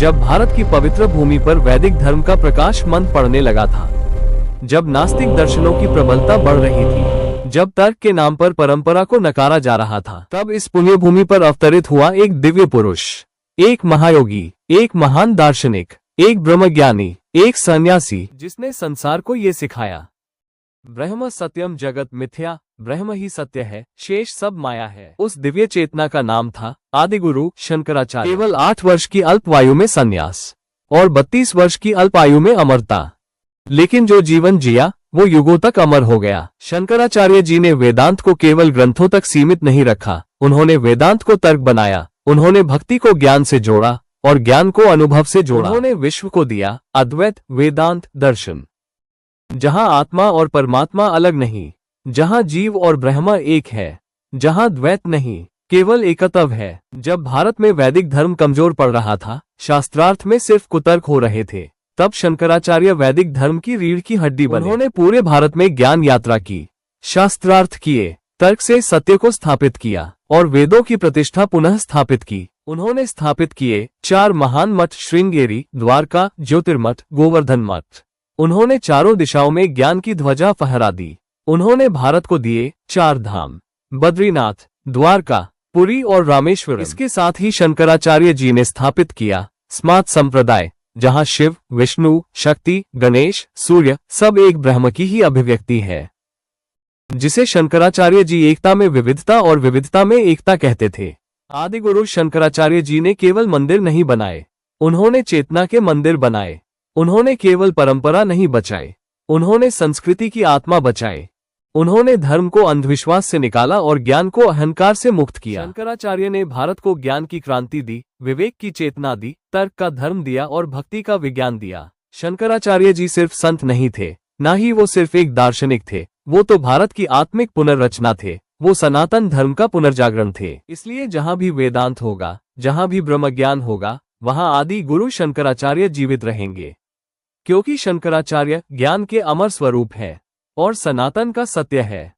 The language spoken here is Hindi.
जब भारत की पवित्र भूमि पर वैदिक धर्म का प्रकाश मंद पड़ने लगा था, जब नास्तिक दर्शनों की प्रबलता बढ़ रही थी, जब तर्क के नाम पर परंपरा को नकारा जा रहा था, तब इस पुण्य भूमि पर अवतरित हुआ एक दिव्य पुरुष, एक महायोगी, एक महान दार्शनिक, एक ब्रह्मज्ञानी, एक सन्यासी, जिसने संसार को ये सिखाया, ब्रह्म सत्यम जगत मिथ्या, ब्रह्म ही सत्य है, शेष सब माया है। उस दिव्य चेतना का नाम था आदिगुरु शंकराचार्य। केवल 8 वर्ष की अल्पायु में संन्यास और 32 वर्ष की अल्पायु में अमरता, लेकिन जो जीवन जिया वो युगों तक अमर हो गया। शंकराचार्य जी ने वेदांत को केवल ग्रंथों तक सीमित नहीं रखा, उन्होंने वेदांत को तर्क बनाया, उन्होंने भक्ति को ज्ञान से जोड़ा और ज्ञान को अनुभव से जोड़ा। उन्होंने विश्व को दिया अद्वैत वेदांत दर्शन, जहां आत्मा और परमात्मा अलग नहीं, जहां जीव और ब्रह्म एक है, जहां द्वैत नहीं केवल एकत्व है। जब भारत में वैदिक धर्म कमजोर पड़ रहा था, शास्त्रार्थ में सिर्फ कुतर्क हो रहे थे, तब शंकराचार्य वैदिक धर्म की रीढ़ की हड्डी बने। उन्होंने पूरे भारत में ज्ञान यात्रा की, शास्त्रार्थ किए, तर्क से सत्य को स्थापित किया और वेदों की प्रतिष्ठा पुनः स्थापित की। उन्होंने स्थापित किए 4 महान मठ, श्रृंगेरी, द्वारका, ज्योतिर्मठ, गोवर्धन मठ। उन्होंने चारों दिशाओं में ज्ञान की ध्वजा फहरा दी। उन्होंने भारत को दिए 4 धाम, बद्रीनाथ, द्वारका, पुरी और रामेश्वरम। इसके साथ ही शंकराचार्य जी ने स्थापित किया स्मार्त संप्रदाय, जहां शिव, विष्णु, शक्ति, गणेश, सूर्य सब एक ब्रह्म की ही अभिव्यक्ति है, जिसे शंकराचार्य जी एकता में विविधता और विविधता में एकता कहते थे। आदिगुरु शंकराचार्य जी ने केवल मंदिर नहीं बनाए, उन्होंने चेतना के मंदिर बनाए। उन्होंने केवल परंपरा नहीं बचाए, उन्होंने संस्कृति की आत्मा बचाए। उन्होंने धर्म को अंधविश्वास से निकाला और ज्ञान को अहंकार से मुक्त किया। शंकराचार्य ने भारत को ज्ञान की क्रांति दी, विवेक की चेतना दी, तर्क का धर्म दिया और भक्ति का विज्ञान दिया। शंकराचार्य जी सिर्फ संत नहीं थे, न ही वो सिर्फ एक दार्शनिक थे, वो तो भारत की आत्मिक पुनर्रचना थे, वो सनातन धर्म का पुनर्जागरण थे। इसलिए जहां भी वेदांत होगा, जहां भी ब्रह्मज्ञान होगा, वहां आदि गुरु शंकराचार्य जीवित रहेंगे, क्योंकि शंकराचार्य ज्ञान के अमर स्वरूप है और सनातन का सत्य है।